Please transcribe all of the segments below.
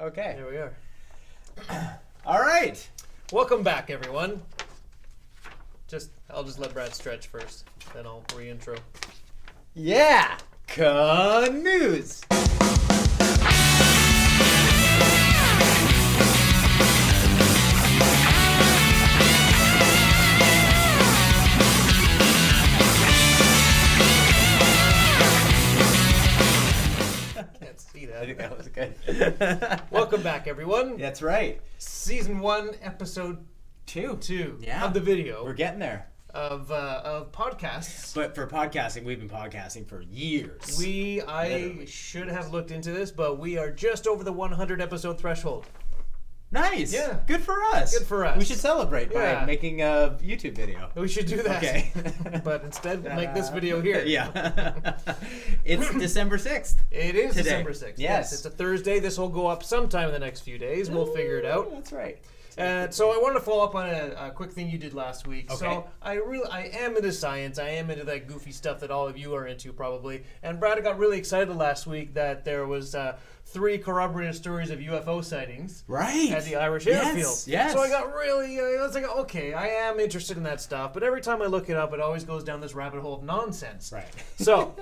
Okay. There we are. All right. Welcome back, everyone. I'll just let Brad stretch first, then I'll re-intro. Yeah. Canoes. Can't see that. I think that was good. Welcome back, everyone. That's right. Season 1, episode 2 Yeah. of the video We're getting there. of podcasts. But for podcasting, we've been podcasting for years. I Literally. should have looked into this, but we are just over the 100 episode threshold. Nice. Yeah. Good for us. Good for us. We should celebrate Yeah. by making a YouTube video. We should do that. Okay. But instead, we'll make this video here. Yeah. It's December 6th. It is Today. December 6th. Yes. It's a Thursday. This will go up sometime in the next few days. We'll figure it out. That's right. So I wanted to follow up on a quick thing you did last week. Okay. So I am into science. I am into that goofy stuff that all of you are into probably. And Brad got really excited last week that there was 3 corroborated stories of UFO sightings. Right. At the Irish airfield. Yes. So I got really, I was like, okay, I am interested in that stuff. But every time I look it up, it always goes down this rabbit hole of nonsense. Right. So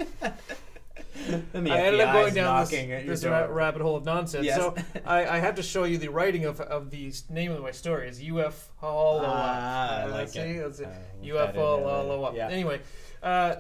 And the I ended up FBI going is down knocking at your this door. rabbit hole of nonsense. Yes. So I have to show you the writing of the name of my story. It's UFO. I like Let's see. it. Let's see. Look UFO. at it. Yeah. Anyway,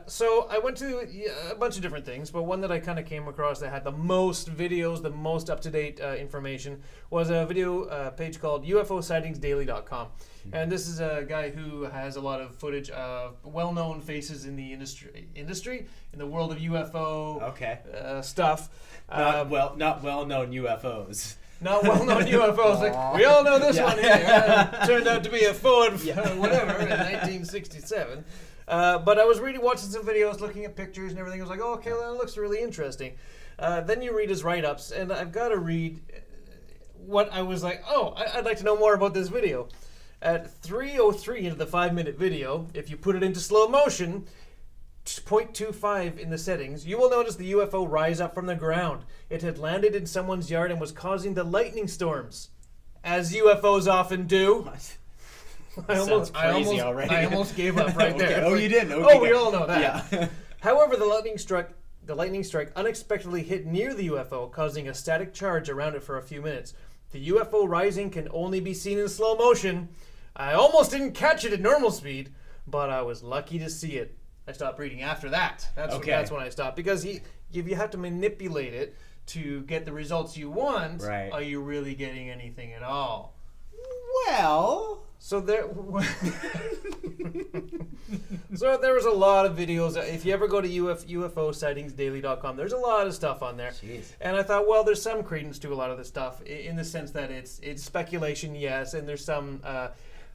so I went to a bunch of different things, but one that I kind of came across that had the most videos, the most up-to-date information was a video page called UFOsightingsdaily.com. And this is a guy who has a lot of footage of well-known faces in the industry in the world of UFO stuff. Not well-known UFOs. Not well-known UFOs. Like, we all know this one here. Turned out to be a Ford, whatever, in 1967. But I was watching some videos, looking at pictures and everything. I was like, oh, okay, well, that looks really interesting. Then you read his write-ups, and I've got to read what I was like, oh, I'd like to know more about this video. At 3:03 into the 5-minute video, if you put it into slow motion, 0.25 in the settings, you will notice the UFO rise up from the ground. It had landed in someone's yard and was causing the lightning storms, as UFOs often do. I almost gave up right there. Oh, you didn't. Okay, we all know that. Yeah. However, the lightning strike unexpectedly hit near the UFO, causing a static charge around it for a few minutes. The UFO rising can only be seen in slow motion. I almost didn't catch it at normal speed, but I was lucky to see it. I stopped reading after that. That's when I stopped, because if you have to manipulate it to get the results you want, right. Are you really getting anything at all? Well, so there was a lot of videos. If you ever go to UFOsightingsdaily.com, there's a lot of stuff on there. Jeez. And I thought, well, there's some credence to a lot of this stuff in the sense that it's speculation, yes, and there's some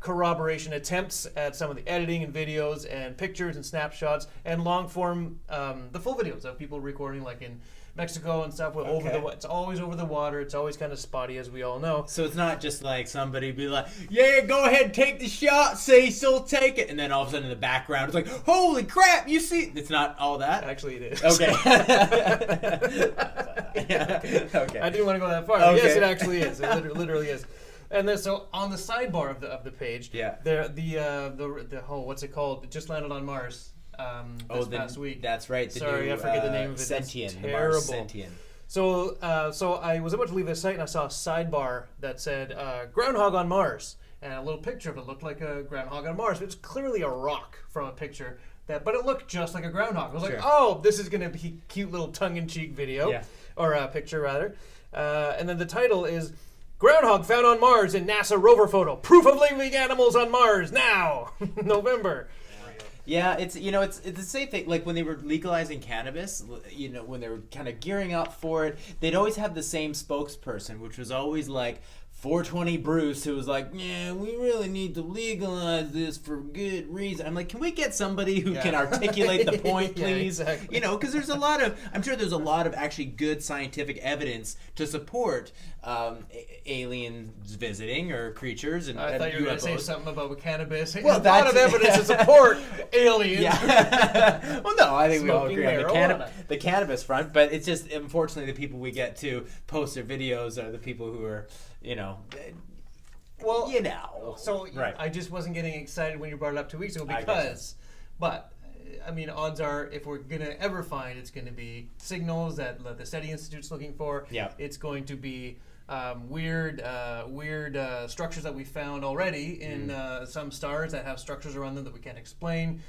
corroboration attempts at some of the editing and videos and pictures and snapshots and long form, the full videos of people recording, like in Mexico and stuff. It's always over the water. It's always kind of spotty, as we all know. So it's not just like somebody be like, yeah, go ahead, take the shot, Cecil, take it. And then all of a sudden in the background, it's like, holy crap, you see? It's not all that? Actually, it is. Okay. Yeah. Okay. I didn't want to go that far. Okay. Yes, it actually is. It literally is. And then, so on the sidebar of the page, the what's it called? It just landed on Mars this past week. That's right. Sorry, I forget the name of it. Sentient. It's terrible. Sentient. So I was about to leave the site and I saw a sidebar that said groundhog on Mars, and a little picture of it looked like a groundhog on Mars. It's clearly a rock from a picture. But it looked just like a groundhog. I was like, oh, this is going to be a cute little tongue-in-cheek video, or a picture rather. And then the title is Groundhog Found on Mars in NASA Rover Photo. Proof of living animals on Mars now, November. Yeah, it's the same thing. Like when they were legalizing cannabis, when they were kind of gearing up for it, they'd always have the same spokesperson, which was always like 420 Bruce, who was like, yeah, we really need to legalize this for good reason. I'm like, can we get somebody who can articulate the point, please? Yeah, exactly. You know, because I'm sure there's a lot of actually good scientific evidence to support aliens visiting or creatures and I thought you were going to say UFOs. something about cannabis. Well, a lot of evidence to support aliens. Yeah. Well, no, I think we all Smoking agree on marijuana. the cannabis front, but it's just, unfortunately, the people we get to post their videos are the people who are, you know, Well, you know. So Right. I just wasn't getting excited when you brought it up 2 weeks ago I get because, but I mean, odds are if we're gonna ever find, it's gonna be signals that the SETI Institute's looking for. Yeah. It's going to be weird structures that we found already in some stars that have structures around them that we can't explain.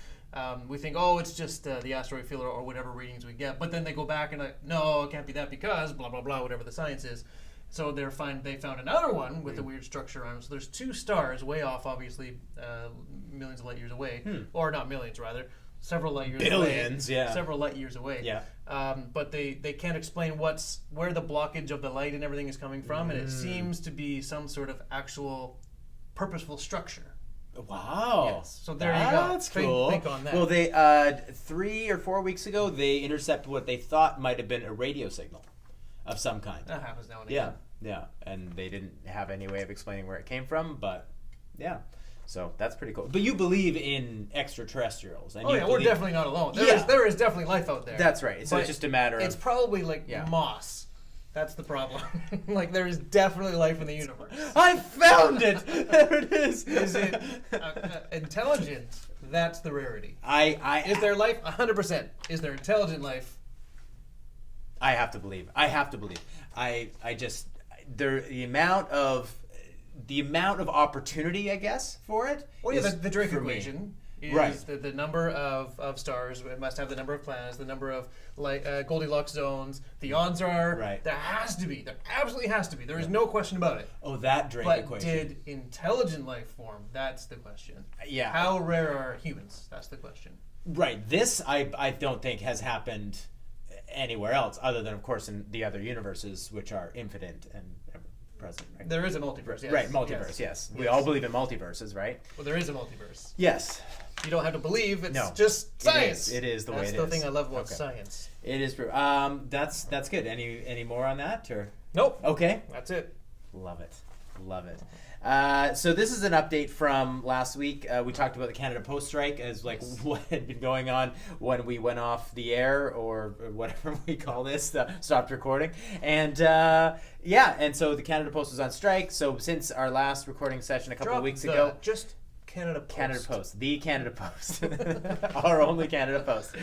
We think, oh, it's just the asteroid field or whatever readings we get, but then they go back and like, no, it can't be that because blah blah blah, whatever the science is. So they found another one with a weird structure around it. So there's two stars way off, obviously, millions of light years away, or not millions, rather, several light years away. Billions, yeah. Several light years away. Yeah. But they can't explain where the blockage of the light and everything is coming from, and it seems to be some sort of actual purposeful structure. Wow. Yes. So there you go. That's cool. Think on that. Well, they 3 or 4 weeks ago, they intercepted what they thought might have been a radio signal of some kind. That happens now and Yeah, again. yeah. And they didn't have any way of explaining where it came from, but yeah. So that's pretty cool. But you believe in extraterrestrials. And Oh you yeah, we're believe- definitely not alone. Yeah. There is definitely life out there. That's right. So But it's just a matter It's of... probably like Yeah. moss. That's the problem. Like there is definitely life in the universe. I found it! There it is! Is it intelligent? That's the rarity. Is there life? 100%. Is there intelligent life? I have to believe. I just the amount of opportunity, I guess, for it. Well, yeah, is, the Drake for me. equation is Right. the number of stars. It must have the number of planets, the number of Goldilocks zones. The odds are Right. there has to be. There absolutely has to be. There is no question about it. Oh, that Drake But equation. did intelligent life form? That's the question. Yeah. How rare are humans? That's the question. Right. This I don't think has happened anywhere else, other than of course in the other universes, which are infinite and ever present. Right. There is a multiverse. Yes. Right. Multiverse. Yes. We Yes. all believe in multiverses, right? Well, there is a multiverse. Yes. You don't have to believe. It's No. just science. It is the way That's it the is. thing I love about Okay. science. It is true. That's good. Any more on that or? Nope. Okay. That's it. Love it. So this is an update from last week. We talked about the Canada Post strike as like what had been going on when we went off the air or whatever we call this, stopped recording. And and so the Canada Post was on strike. So since our last recording session a couple of weeks ago, just Canada Post. Canada Post, the Canada Post, our only Canada Post.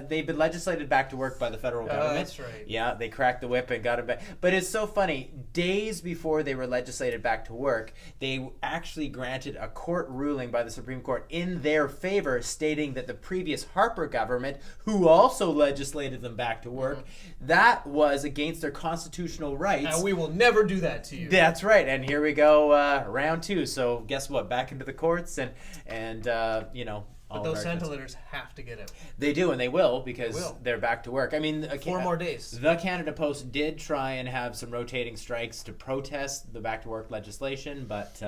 They've been legislated back to work by the federal government. That's right. Yeah, they cracked the whip and got them back. But it's so funny. Days before they were legislated back to work, they actually granted a court ruling by the Supreme Court in their favor, stating that the previous Harper government, who also legislated them back to work, that was against their constitutional rights. Now, we will never do that to you. That's right, and here we go, round 2. So guess what? Back into the courts, and you know. But those Santa letters have to get out. They do, and they will because they're back to work. I mean, 4 more days. The Canada Post did try and have some rotating strikes to protest the back to work legislation, but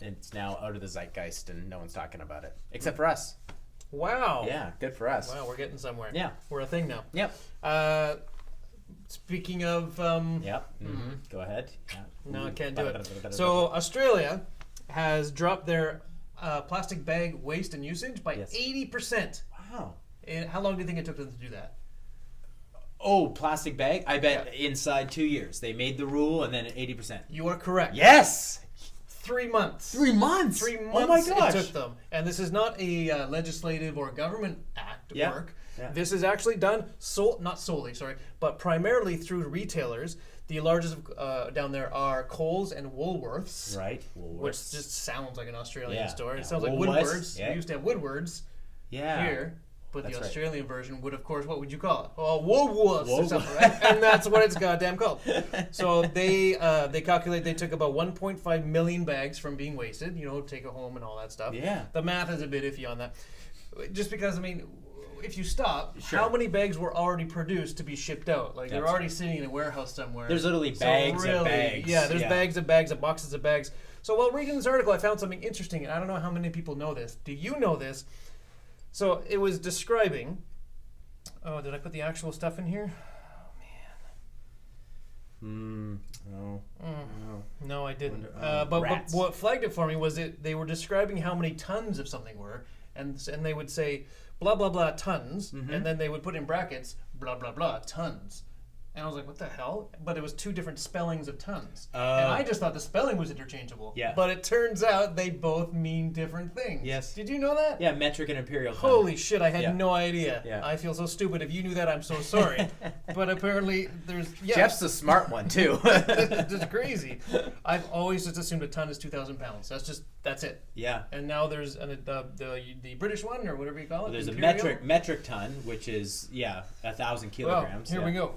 it's now out of the zeitgeist, and no one's talking about it except for us. Wow. Yeah, good for us. Wow, we're getting somewhere. Yeah. We're a thing now. Yep. Speaking of... Yep. Mm-hmm. Go ahead. Yeah. No, I can't do it. So Australia has dropped their plastic bag waste and usage by 80%. Wow. And how long do you think it took them to do that? Oh, plastic bag? I bet inside 2 years. They made the rule and then 80%. You are correct. Yes! 3 months. 3 months? 3 months Oh my gosh. it took them. And this is not a legislative or government act work. Yeah. This is actually done, not solely, but primarily through retailers. The largest down there are Coles and Woolworths. Right. Which just sounds like an Australian store. Yeah. It sounds like Woolworths. Woodward's. Yeah. We used to have Woodward's here. But That's the right. Australian version would, of course, what would you call it? Oh, Woolworths or something, right? And that's what it's goddamn called. So they calculate they took about 1.5 million bags from being wasted, take it home and all that stuff. Yeah. The math is a bit iffy on that. Just because, I mean, if you stop, Sure. how many bags were already produced to be shipped out? Like they're That's already sitting in a warehouse somewhere. There's literally bags of bags. Yeah, there's bags of bags of boxes of bags. So while reading this article, I found something interesting, and I don't know how many people know this. Do you know this? So it was describing. Oh, did I put the actual stuff in here? No. No, I didn't. Wonder- but rats. what flagged it for me was they were describing how many tons of something were, and they would say blah blah blah tons, and then they would put in brackets blah blah blah tons. And I was like, what the hell? But it was two different spellings of tons. And I just thought the spelling was interchangeable. Yeah. But it turns out they both mean different things. Yes. Did you know that? Yeah, metric and imperial. Holy shit, I had no idea. Yeah. I feel so stupid. If you knew that, I'm so sorry. But apparently there's... Yeah. Jeff's the smart one, too. It's crazy. I've always just assumed a ton is 2,000 pounds. That's it. Yeah. And now there's the British one, or whatever you call it. There's a Imperial? metric ton, which is 1,000 kilograms. Well, here we go.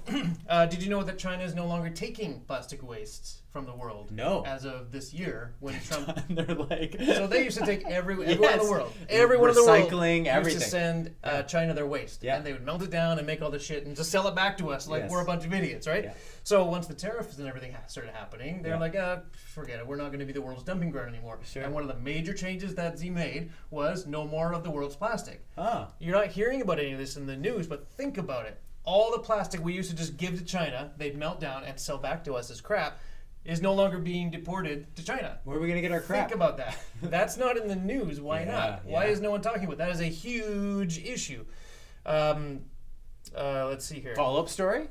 Did you know that China is no longer taking plastic wastes from the world? No. As of this year, when Trump. They're like. So they used to take everyone in Yes. the world. Everyone in the world. Recycling, everything. Used to send China their waste. Yeah. And they would melt it down and make all the shit and just sell it back to us like Yes. we're a bunch of idiots, right? Yeah. So once the tariffs and everything started happening, they're Yeah. like, forget it. We're not going to be the world's dumping ground anymore. Sure. And one of the major changes that Z made was no more of the world's plastic. Oh. You're not hearing about any of this in the news, but think about it. All the plastic we used to just give to China, they'd melt down and sell back to us as crap, is no longer being deported to China. Where are we going to get our crap? Think about that. That's not in the news. Why Yeah, not? Why yeah. is no one talking about it? That is a huge issue. Let's see here. Follow-up story?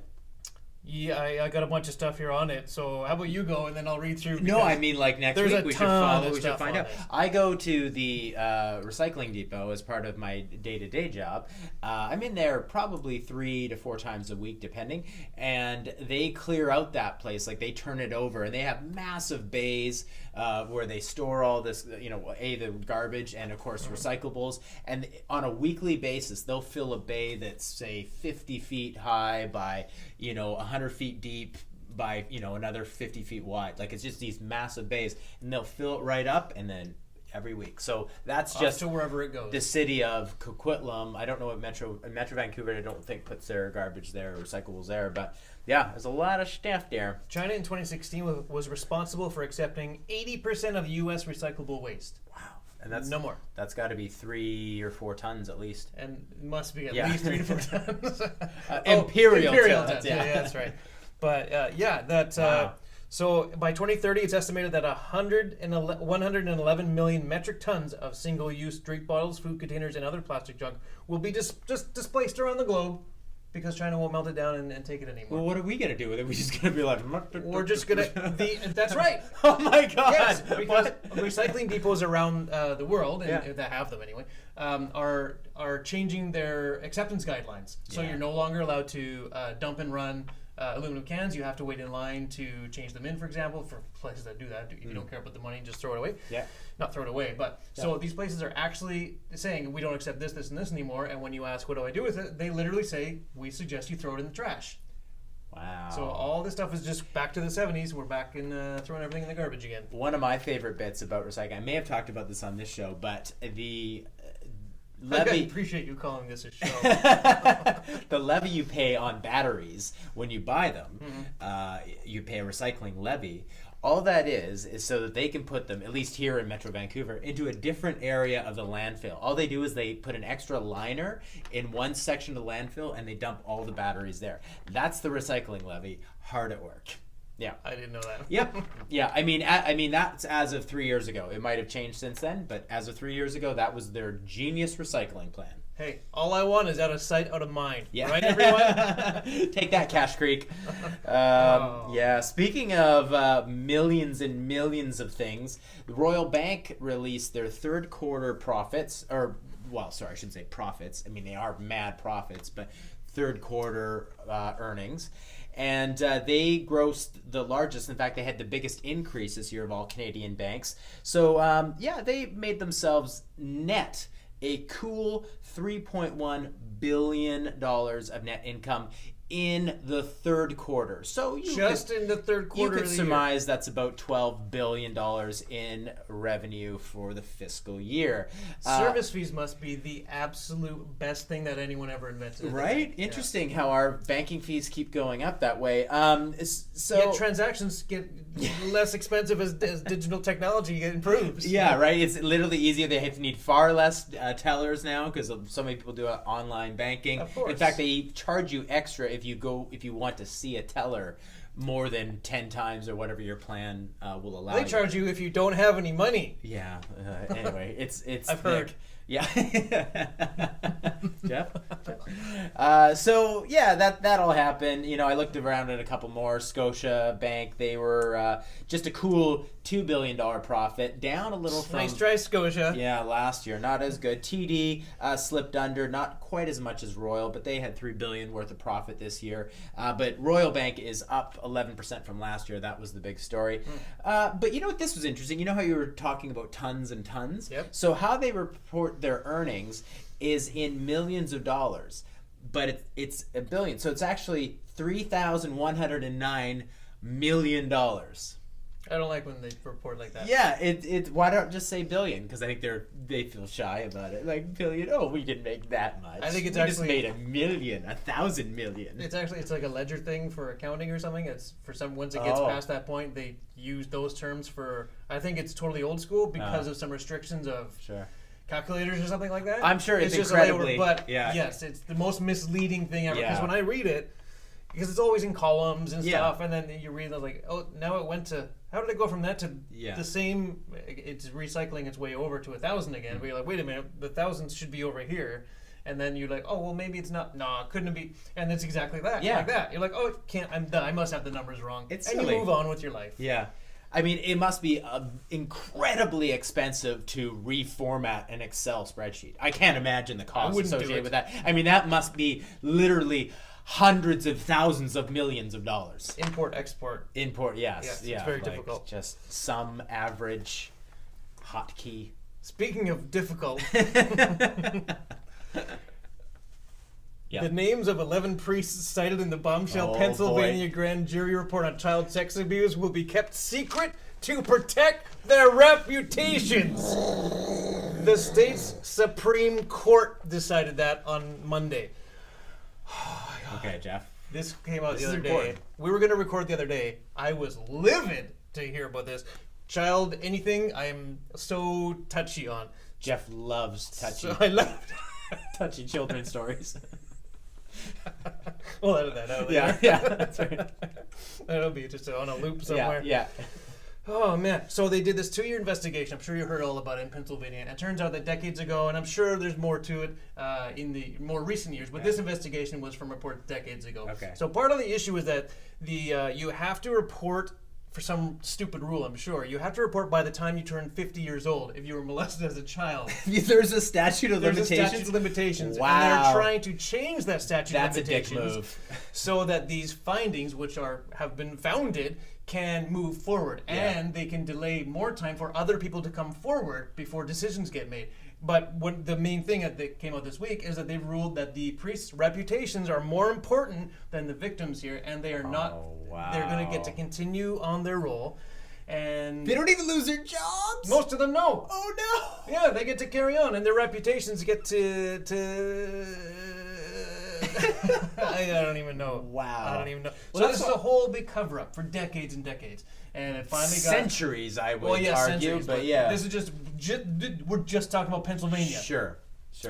Yeah, I got a bunch of stuff here on it. So how about you go and then I'll read through. No, I mean like next there's week a we should ton follow. of We should stuff find on out. this. I go to the recycling depot as part of my day-to-day job. I'm in there probably 3 to 4 times a week, depending, and they clear out that place. Like they turn it over, and they have massive bays where they store all this, the garbage and of course recyclables. And on a weekly basis, they'll fill a bay that's say 50 feet high by 100 feet deep by another 50 feet wide. Like it's just these massive bays, and they'll fill it right up, and then every week. So that's Off just to wherever it goes. the city of Coquitlam. I don't know what Metro Vancouver, I don't think puts their garbage there or recyclables there, but yeah, there's a lot of stuff there. China in 2016 was responsible for accepting 80% of U.S. recyclable waste. Wow. And that's no more. That's got to be 3 or 4 tons at least. And it must be at Yeah. least 3 to 4 tons. Imperial tons. yeah. Yeah, that's right. But Wow. So by 2030, it's estimated that 111 million metric tons of single-use drink bottles, food containers, and other plastic junk will be just displaced around the globe because China won't melt it down and take it anymore. Well, what are we going to do with it? We're just going to be like... We're just going to... That's right. Oh my God. Yes, because recycling depots around the world, and Yeah. that have them anyway, are changing their acceptance guidelines. So Yeah. you're no longer allowed to dump and run aluminum cans. You have to wait in line to change them in, for example, for places that do that. If you don't care about the money, just throw it away. Yeah. Not throw it away, but so these places are actually saying we don't accept this, this, and this anymore. And when you ask, what do I do with it? They literally say, we suggest you throw it in the trash. Wow. So all this stuff is just back to the 70s. We're back in throwing everything in the garbage again. One of my favorite bits about recycling, I may have talked about this on this show, but the levy... I appreciate you calling this a show. The levy you pay on batteries when you buy them, you pay a recycling levy. All that is so that they can put them, at least here in Metro Vancouver, into a different area of the landfill. All they do is they put an extra liner in one section of the landfill, and they dump all the batteries there. That's the recycling levy. Hard at work. Yeah. I didn't know that. Yep. Yeah. I mean, that's as of 3 years ago. It might have changed since then, but as of 3 years ago, that was their genius recycling plan. Hey, all I want is out of sight, out of mind. Yeah. Right, everyone? Take that, Cash Creek. Yeah. Speaking of millions and millions of things, the Royal Bank released their third quarter profits, I shouldn't say profits. I mean, they are mad profits, but third quarter earnings. And they grossed the largest. In fact, they had the biggest increase this year of all Canadian banks. So, they made themselves net a cool $3.1 billion of net income in the third quarter. So in the third quarter, you could of the surmise that's about $12 billion in revenue for the fiscal year. Service fees must be the absolute best thing that anyone ever invented. Right? Interesting how our banking fees keep going up that way. So yet transactions get less expensive as digital technology improves. Yeah, right. It's literally easier. They have to need far less tellers now because so many people do online banking. Of course. In fact, they charge you extra if you want to see a teller more than 10 times or whatever your plan will allow. They charge you if you don't have any money. Yeah. Anyway, it's I've heard. Yeah. Jeff? So yeah, that all happened. I looked around at a couple more. Scotia Bank, they were just a cool $2 billion profit, down a little from... Nice try, Scotia. Yeah, last year. Not as good. TD slipped under, not quite as much as Royal, but they had $3 billion worth of profit this year. But Royal Bank is up 11% from last year. That was the big story. But you know what? This was interesting. You know how you were talking about tons and tons? Yep. So how they report their earnings is in millions of dollars, but it's a billion. So it's actually $3,109 million. I don't like when they report like that. Yeah, it. Why don't just say billion? Because I think they feel shy about it. Like billion. Oh, we didn't make that much. I think it's we actually just made 1,000 million. It's like a ledger thing for accounting or something. It's for some once it gets past that point, they use those terms for. I think it's totally old school because of some restrictions of calculators or something like that. I'm sure it's just incredibly. But yes, it's the most misleading thing ever. Because when I read it, because it's always in columns and stuff, and then you read like, oh, now it went to. How did it go from that to the same? It's recycling its way over to 1,000 again. But you're like, wait a minute, the thousands should be over here. And then you're like, oh, well, maybe it's not. No, couldn't it be? And it's exactly that. Yeah. Like that. You're like, oh, it can't. I'm done. I must have the numbers wrong. It's and silly. You move on with your life. Yeah. I mean, it must be incredibly expensive to reformat an Excel spreadsheet. I can't imagine the cost associated with that. I mean, that must be literally hundreds of thousands of millions of dollars. Import, export. Import, yes. It's very difficult. Just some average hotkey. Speaking of difficult, Yeah. The names of 11 priests cited in the bombshell Pennsylvania grand jury report on child sex abuse will be kept secret to protect their reputations. The state's Supreme Court decided that on Monday. Okay, Jeff. This came out the This is other day. important. We were going to record the other day. I was livid to hear about this. Child anything, I am so touchy on. Jeff loves touchy, So I love touchy children's stories. We'll edit that out later. Yeah, that's right. That'll be just on a loop somewhere. Yeah. Oh, man. So they did this 2-year investigation. I'm sure you heard all about it in Pennsylvania. And it turns out that decades ago, and I'm sure there's more to it in the more recent years, but this investigation was from reports decades ago. Okay. So part of the issue is that you have to report, for some stupid rule, I'm sure, you have to report by the time you turn 50 years old if you were molested as a child. There's a statute of There's limitations? a statute of limitations. Wow. And they're trying to change that statute That's of a dick limitations move. so that these findings, which have been founded, can move forward. Yeah. And they can delay more time for other people to come forward before decisions get made. But the main thing that came out this week is that they've ruled that the priests' reputations are more important than the victims here, and they are not. Wow. They're going to get to continue on their role. And They don't even lose their jobs? most of them no. Oh, no. Yeah, they get to carry on, and their reputations get to I don't even know. Wow. I don't even know. Well, So that's this is a whole big cover-up for decades and decades, and it finally got centuries, I would argue, centuries, but yeah. This is just we're just talking about Pennsylvania. Sure.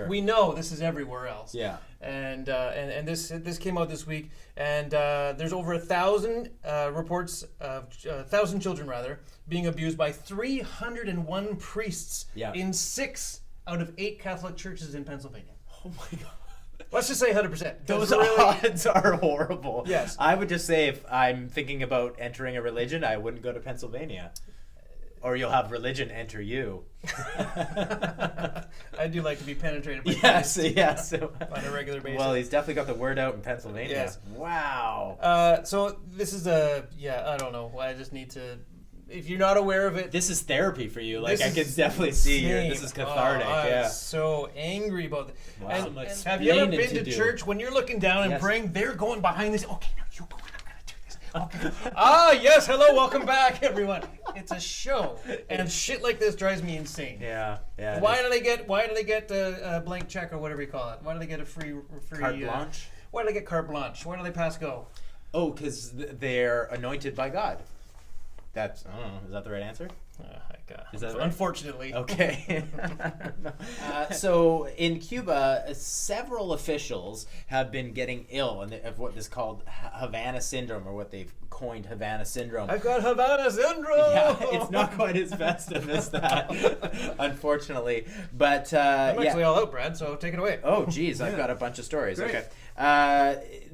We know this is everywhere else. Yeah. And this came out this week, and there's over 1,000 reports of 1,000 children being abused by 301 priests in 6 out of 8 Catholic churches in Pennsylvania. Oh my God. Let's just say 100%. Those odds are horrible. Yes. I would just say if I'm thinking about entering a religion, I wouldn't go to Pennsylvania. Or you'll have religion enter you. I do like to be penetrated by Yes. on a regular basis. Well, he's definitely got the word out in Pennsylvania. Yes. Wow. So this is I don't know. I just need to if you're not aware of it, This is therapy for you. Like, This I can is definitely see insane. this is cathartic. I'm Yeah. so angry about it. Wow. And Like, have you ever explain it been to to do. church when you're looking down and Yes. praying? They're going behind this. Okay, now you go. I'm gonna do this. Okay. Yes. Hello. Welcome back, everyone. It's a show, and shit like this drives me insane. Yeah. Yeah. Why do they get a blank check or whatever you call it? Why do they get a free Carte blanche? Why do they get carte blanche? Why do they pass go? Oh, because they're anointed by God. That's, I don't know, is that the right answer? Is that right? Unfortunately. Okay. So in Cuba, several officials have been getting ill of what is called Havana Syndrome, or what they've coined Havana Syndrome. I've got Havana Syndrome. Yeah, it's not quite as festive as that, unfortunately. But I'm yeah. actually all out, Brad, so take it away. Oh, geez, I've got a bunch of stories. Great. Okay.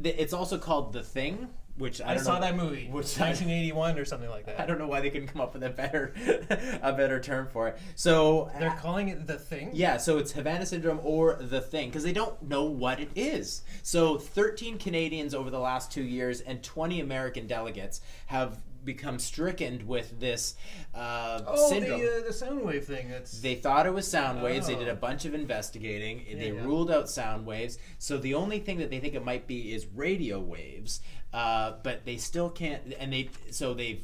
It's also called The Thing, which I I don't saw know, that movie, which 1981 or something like that. I don't know why they couldn't come up with a better term for it. So They're calling it The Thing? yeah, so it's Havana Syndrome or The Thing, because they don't know what it is. So 13 Canadians over the last 2 years and 20 American delegates have become stricken with this syndrome. The sound wave thing. They thought it was sound waves. They Oh. did a bunch of investigating. They yeah. ruled out sound waves. So the only thing that they think it might be is radio waves. But they still can't. And they've.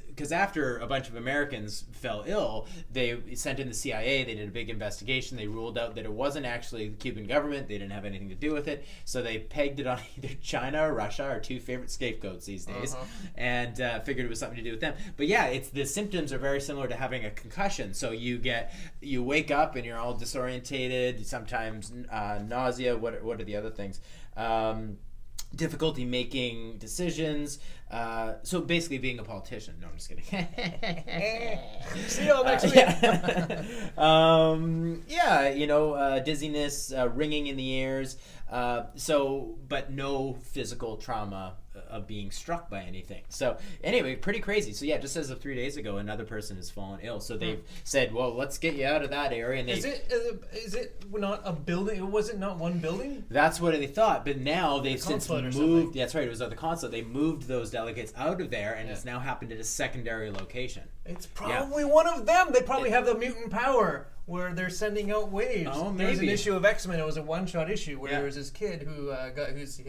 Because after a bunch of Americans fell ill, they sent in the CIA. They did a big investigation. They ruled out that it wasn't actually the Cuban government. They didn't have anything to do with it. So they pegged it on either China or Russia, our two favorite scapegoats these days, and figured it was something to do with them. But yeah, the symptoms are very similar to having a concussion. So you wake up and you're all disorientated. Sometimes nausea. What are the other things? Difficulty making decisions. So basically being a politician. No, I'm just kidding. See you all next week. Dizziness, ringing in the ears. But no physical trauma of being struck by anything. So anyway, pretty crazy. So yeah, just as of 3 days ago, another person has fallen ill. So they've said, well, let's get you out of that area. And Is it not a building? Was it not one building? that's what they thought, but now they've since consulate or moved. something. That's right, it was at the consulate. They moved those delegates out of there, and it's now happened at a secondary location. It's probably one of them. They probably have the mutant power where they're sending out waves. Oh, There was an maybe. issue of X-Men. It was a one-shot issue where Yeah. there was this kid who's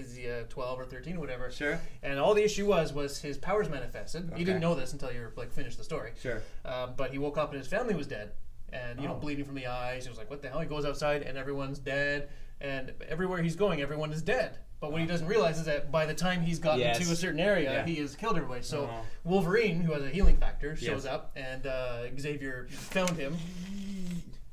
12 or 13 or whatever. Sure. And all the issue was his powers manifested. You didn't know this until you were finished the story. Sure. But he woke up and his family was dead, and bleeding from the eyes. He was like, "What the hell?" He goes outside and everyone's dead, and everywhere he's going, everyone is dead. But what he doesn't realize is that by the time he's gotten to a certain area, he has killed everybody. So Wolverine, who has a healing factor, shows up, and Xavier found him.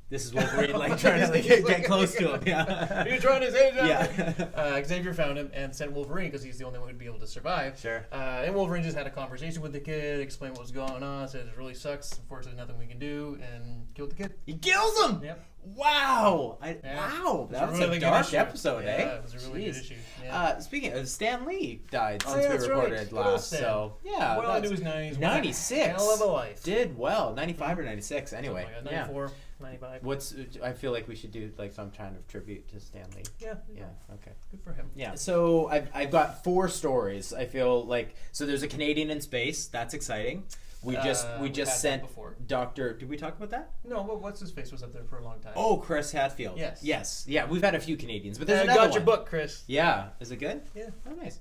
This is Wolverine, like trying to get close to him. Yeah. You're trying to say Yeah. Xavier found him and sent Wolverine because he's the only one who'd be able to survive. Sure. And Wolverine just had a conversation with the kid, explained what was going on, said it really sucks, unfortunately nothing we can do, and killed the kid. He kills him. Yep. Wow. Yeah. Wow. It was That was really a good dark issue. episode, Yeah, eh? it was a really good Jeez. issue. Yeah. Speaking of, Stan Lee died Oh, since yeah, we that's right. recorded Good old last. Stan. So yeah, Well into his 90s. 96. Hell of a life. Did well. 95 or 96. Anyway. Something like that, 94, 95. I feel like we should do like some kind of tribute to Stan Lee. Yeah. Yeah. Okay. Good for him. Yeah. So I've got 4 stories. I feel like there's a Canadian in space. That's exciting. We just had that sent before. Dr. Did we talk about that? No, but what's his face was up there for a long time. Oh, Chris Hadfield. Yes. Yeah, we've had a few Canadians, but there's I another got one. your book, Chris. Yeah. Is it good? Yeah. Oh, nice.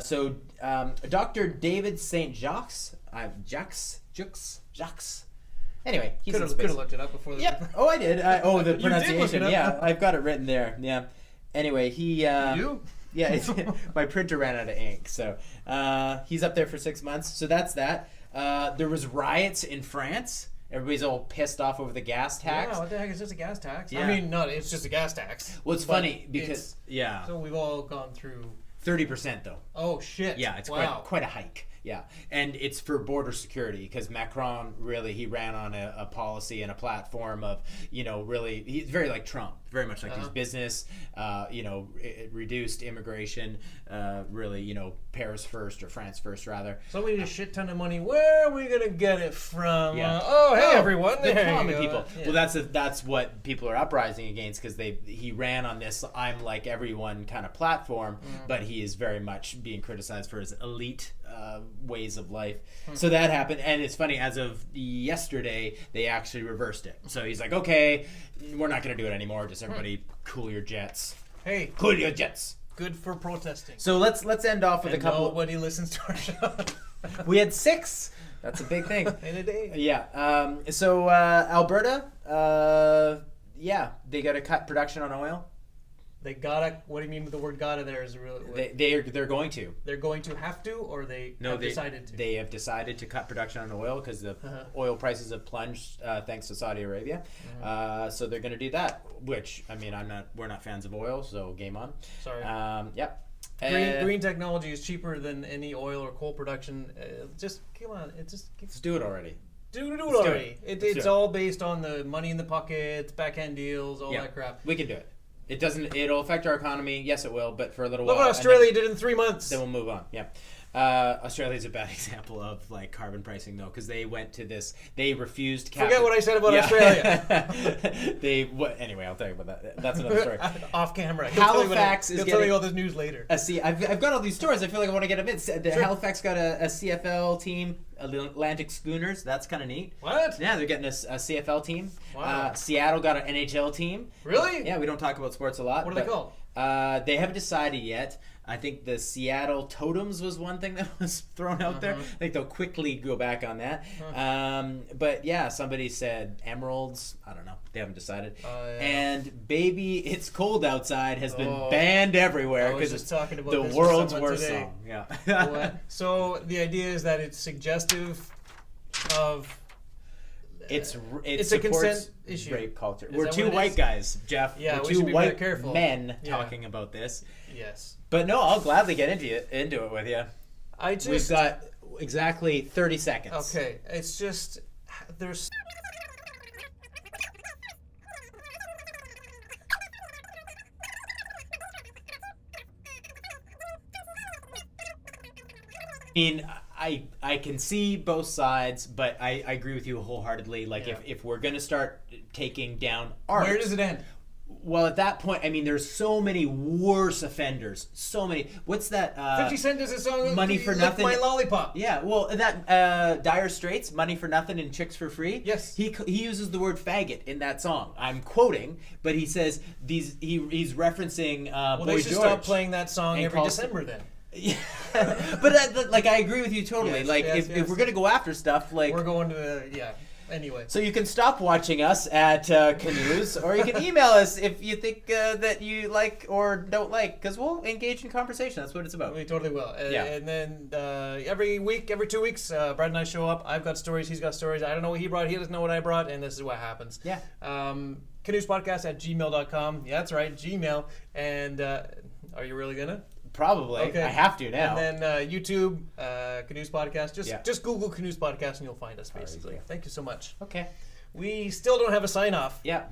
So Dr. David St. Jacques. Anyway, he's in Could space. have looked it up before. Yep. Oh, I did. The You did look it pronunciation. up. Yeah, I've got it written there. Yeah. Anyway, he. You? Yeah, my printer ran out of ink, so he's up there for 6 months. So that's that. There was riots in France. Everybody's all pissed off over the gas tax. Yeah, what the heck is just a gas tax? Yeah. I mean, no, it's just a gas tax. Well, it's but funny because so we've all gone through 30% though. Oh shit! Yeah, it's quite a hike. Yeah, and it's for border security because Macron he ran on a policy and a platform of really he's very like Trump, very much like these business, reduced immigration, really, Paris first or France first rather. So we need a shit ton of money. Where are we gonna get it from? Yeah. Everyone, The there you common go. people. Yeah. Well, that's what people are uprising against, because he ran on this "I'm like everyone" kind of platform, but he is very much being criticized for his elite ways of life. So that happened, and it's funny. As of yesterday, they actually reversed it. So he's like, "Okay, we're not going to do it anymore. Just everybody, cool your jets. Hey, Cool your jets." good for protesting. So let's end off with And a couple. nobody listens to our show. We had 6. That's a big thing. In a day. Yeah. So Alberta, they got to cut production on oil. They gotta. What do you mean with the word "gotta"? There is really. They're going to. They're going to have to, or they have decided to. They have decided to cut production on oil because the oil prices have plunged thanks to Saudi Arabia. So they're going to do that. Which, I mean, we're not fans of oil, so game on. Sorry. Yep. Green technology is cheaper than any oil or coal production. Just come on, Let's do it already. do it Let's do already. it. It's all based on the money in the pockets, backhand deals, all that crap. We can do it. It doesn't. It'll affect our economy. Yes, it will. But for a little Look while. what Australia did in 3 months. Then we'll move on. Yeah. Australia's a bad example of like carbon pricing though, because they went to this. They refused. Forget what I said about Australia. Anyway, I'll tell you about that. That's another story. Off camera. Halifax is He'll getting tell you all this news later. I've got all these stories. I feel like I want to get them in. Halifax got a CFL team, Atlantic Schooners. That's kind of neat. What? Yeah, they're getting a CFL team. Wow. Seattle got an NHL team. Really? Yeah, we don't talk about sports a lot. What are they called? They haven't decided yet. I think the Seattle Totems was one thing that was thrown out there. I think they'll quickly go back on that. But yeah, somebody said Emeralds. I don't know. They haven't decided. And Baby It's Cold Outside has been banned everywhere because it's talking about the this with world's someone worst today. song. Yeah. What? So the idea is that it's suggestive of. It's a supports consent issue. rape culture. Is We're that two what it white is? guys, Jeff. Yeah, we're we two should be very white careful. men Yeah. talking about this. Yes. But no, I'll gladly get into it with you. We've got exactly 30 seconds. Okay, it's just there's. I mean, I can see both sides, but I agree with you wholeheartedly. Like, if we're going to start taking down art... Where does it end? Well, at that point, I mean, there's so many worse offenders. So many. What's that? 50 Cent does a song. Money for Lick Nothing. My Lollipop. Yeah, well, that Dire Straits, Money for Nothing and Chicks for Free. Yes. He uses the word faggot in that song. I'm quoting, but he says he's referencing Well, Boy they should George. stop playing that song And every calls- December then. Yeah, but like I agree with you totally. Yes, like yes, if we're gonna go after stuff, like We're going to Anyway. so you can stop watching us at Canoes, or you can email us if you think that you like or don't like, because we'll engage in conversation. That's what it's about. We totally will. Yeah. And then every 2 weeks, Brad and I show up. I've got stories. He's got stories. I don't know what he brought. He doesn't know what I brought. And this is what happens. Yeah. Canoespodcast@gmail.com. Yeah, that's right. Gmail. And are you really going to? Probably. Okay. I have to now. And then YouTube, Canoes Podcast. Yeah. Just Google Canoes Podcast and you'll find us, basically. easy. Thank you so much. Okay. We still don't have a sign-off. Yeah.